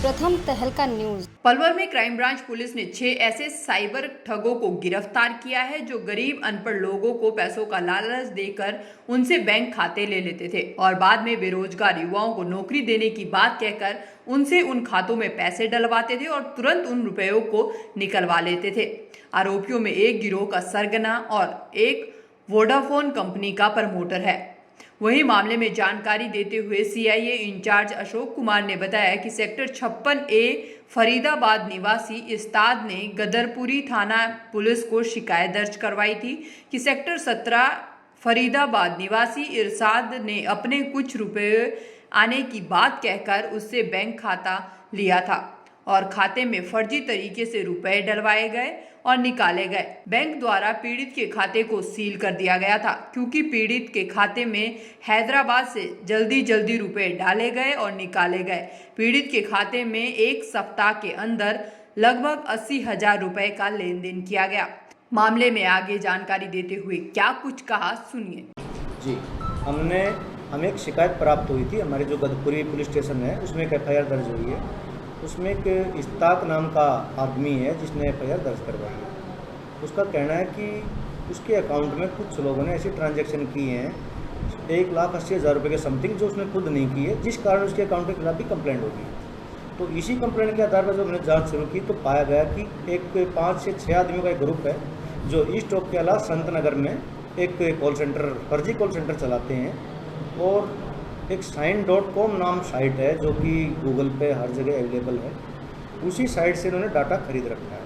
प्रथम तहलका न्यूज। पलवल में क्राइम ब्रांच पुलिस ने 6 ऐसे साइबर ठगों को गिरफ्तार किया है जो गरीब अनपढ़ लोगों को पैसों का लालच देकर उनसे बैंक खाते ले लेते थे और बाद में बेरोजगार युवाओं को नौकरी देने की बात कहकर उनसे उन खातों में पैसे डलवाते थे और तुरंत उन रुपयों को निकलवा लेते थे। आरोपियों में एक गिरोह का सरगना और एक वोडाफोन कंपनी का प्रमोटर है। वहीं मामले में जानकारी देते हुए सीआईए इंचार्ज अशोक कुमार ने बताया कि सेक्टर 56A फरीदाबाद निवासी इस्ताद ने गदरपुरी थाना पुलिस को शिकायत दर्ज करवाई थी कि सेक्टर 17 फरीदाबाद निवासी इरशाद ने अपने कुछ रुपए आने की बात कहकर उससे बैंक खाता लिया था और खाते में फर्जी तरीके से रुपए डलवाए गए और निकाले गए। बैंक द्वारा पीड़ित के खाते को सील कर दिया गया था क्योंकि पीड़ित के खाते में हैदराबाद से जल्दी रुपए डाले गए और निकाले गए। पीड़ित के खाते में एक सप्ताह के अंदर लगभग 80,000 रुपए का लेन देन किया गया। मामले में आगे जानकारी देते हुए क्या कुछ कहा, सुनिए। जी, हमें एक शिकायत प्राप्त हुई थी। हमारे जो गदपुरी पुलिस स्टेशन है उसमें एक एफआईआर दर्ज हुई है। उसमें एक इस्ताक नाम का आदमी है जिसने एफआईआर दर्ज करवाई है। उसका कहना है कि उसके अकाउंट में कुछ लोगों ने ऐसे ट्रांजैक्शन किए हैं 1,80,000 रुपये के समथिंग जो उसने खुद नहीं किए, जिस कारण उसके अकाउंट के खिलाफ भी कंप्लेंट होगी। तो इसी कंप्लेंट के आधार पर जब हमने जांच शुरू की तो पाया गया कि एक 5 से 6 आदमियों का एक ग्रुप है जो ईस्ट ऑफ केला संत नगर में एक कॉल सेंटर, फर्जी कॉल सेंटर चलाते हैं और एक sign.com नाम साइट है जो कि गूगल पे हर जगह अवेलेबल है। उसी साइट से इन्होंने डाटा खरीद रखा है।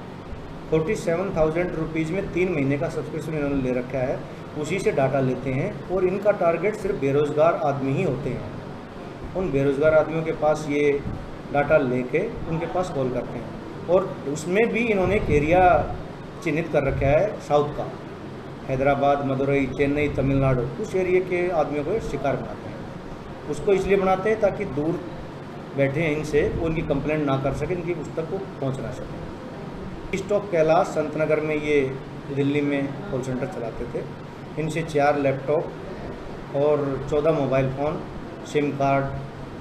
47,000 रुपीज़ में 3 महीने का सब्सक्रिप्शन इन्होंने ले रखा है। उसी से डाटा लेते हैं और इनका टारगेट सिर्फ बेरोज़गार आदमी ही होते हैं। उन बेरोज़गार आदमियों के पास ये डाटा लेके उनके पास कॉल करते हैं और उसमें भी इन्होंने एक एरिया चिन्हित कर रखा है साउथ का, हैदराबाद, मदुरई, चेन्नई, तमिलनाडु। उस एरिया के आदमियों को शिकार बनाते हैं। उसको इसलिए बनाते हैं ताकि दूर बैठे हैं इनसे उनकी कंप्लेंट ना कर सकें, इनकी उस तक को पहुँच ना सकें। ईस्ट ऑफ कैलाश संत नगर में ये दिल्ली में कॉल सेंटर चलाते थे। इनसे 4 लैपटॉप और 14 mobile phone, SIM card,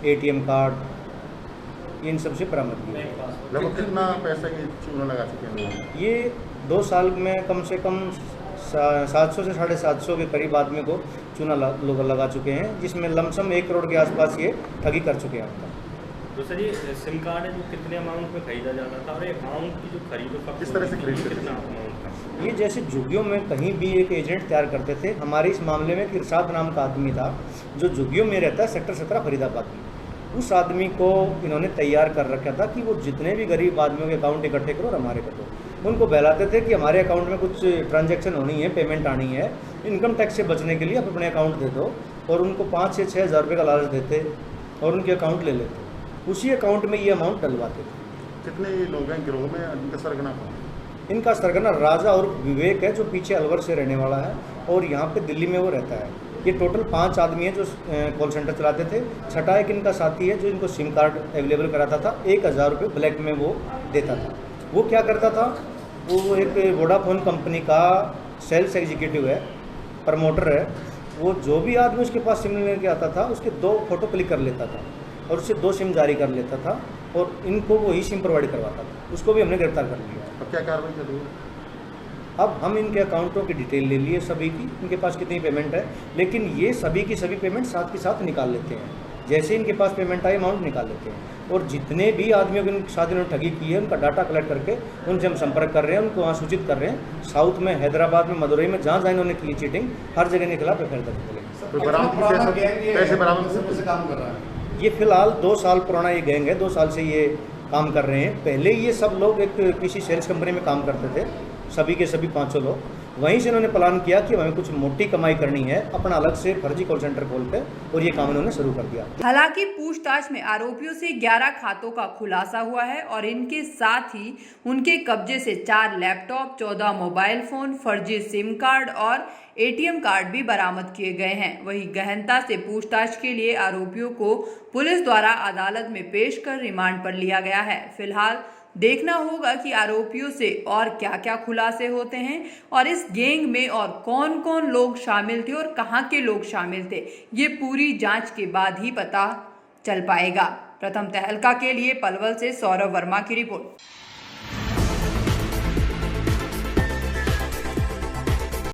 ATM card, इन सब से बरामद किए। लगभग कितना पैसा की चूना लगा चुके हैं? ये 2 साल में कम से कम 700 से 750 के करीब आदमी को चूना लोग लगा चुके हैं, जिसमें लमसम 1 करोड़ के आसपास ये ठगी कर चुके हैं। आपका तो सर ये सिम कार्ड है जो कितने अमाउंट में खरीदा जाना था और अमाउंट की जो खरीदो किस तरह से खरीदते थे? कितना अमाउंट था? ये जैसे झुग्गियों में कहीं भी एक एजेंट तैयार करते थे। हमारे इस मामले में इरशाद नाम का आदमी था जो झुग्गियों में रहता है सेक्टर 17 फरीदाबाद में। उस आदमी को इन्होंने तैयार कर रखा था कि वो जितने भी गरीब आदमियों के अकाउंट इकट्ठे करो और हमारे कर दो। उनको बहलाते थे कि हमारे अकाउंट में कुछ ट्रांजैक्शन होनी है, पेमेंट आनी है, इनकम टैक्स से बचने के लिए आप अपने अकाउंट दे दो, और उनको 5 से 6,000 रुपये का लालच देते और उनके अकाउंट ले लेते। उसी अकाउंट में ये अमाउंट डलवाते थे। कितने लोग हैं गिरोह में? इनका सरगना कौन? इनका सरगना राजा और विवेक है जो पीछे अलवर से रहने वाला है और यहाँ पे दिल्ली में वो रहता है। ये टोटल 5 आदमी हैं जो कॉल सेंटर चलाते थे। छठा एक इनका साथी है जो इनको सिम कार्ड अवेलेबल कराता था। 1,000 रुपये ब्लैक में वो देता था। वो क्या करता था, वो एक वोडाफोन कंपनी का सेल्स एग्जीक्यूटिव है, प्रमोटर है। वो जो भी आदमी उसके पास सिम लेने के आता था उसके 2 फोटो क्लिक कर लेता था और उससे 2 सिम जारी कर लेता था और इनको वही सिम प्रोवाइड करवाता था। उसको भी हमने गिरफ्तार कर लिया। अब क्या कार्रवाई कर रही है? अब हम इनके अकाउंटों की डिटेल ले लिए सभी की, इनके पास कितनी पेमेंट है, लेकिन ये सभी की सभी पेमेंट साथ के साथ निकाल लेते हैं। जैसे इनके पास पेमेंट आई अमाउंट निकाल लेते हैं और जितने भी आदमियों के साथ इन्होंने ठगी की है उनका डाटा कलेक्ट करके उनसे हम संपर्क कर रहे हैं, उनको वहाँ सूचित कर रहे हैं। साउथ में, हैदराबाद में, मदुरई में, जहाँ इन्होंने की चीटिंग, हर जगह के खिलाफ एफआईआर दर्ज करेंगे। पैसे बरामद काम कर रहा है। ये फिलहाल 2 साल पुराना ये गैंग है, 2 साल से ये काम कर रहे हैं। पहले ये सब लोग एक किसी सेल्स कंपनी में काम करते थे, सभी के सभी 500 लोग। वहीं से इन्होंने प्लान किया कि हमें कुछ मोटी कमाई करनी है, अपना अलग से फर्जी कॉल सेंटर खोलकर, और ये काम इन्होंने शुरू कर दिया। हालांकि पूछताछ में आरोपियों से 11 खातों का खुलासा हुआ है और इनके साथ ही उनके कब्जे से 4 लैपटॉप, 14 मोबाइल फोन, फर्जी सिम कार्ड और ATM कार्ड भी बरामद किए गए हैं। वहीं गहनता से पूछताछ के लिए आरोपियों को पुलिस द्वारा अदालत में पेश कर रिमांड पर लिया गया है। फिलहाल देखना होगा कि आरोपियों से और क्या क्या खुलासे होते हैं और इस गैंग में और कौन कौन लोग शामिल थे और कहां के लोग शामिल थे, ये पूरी जांच के बाद ही पता चल पाएगा। प्रथम तहलका के लिए पलवल से सौरभ वर्मा की रिपोर्ट।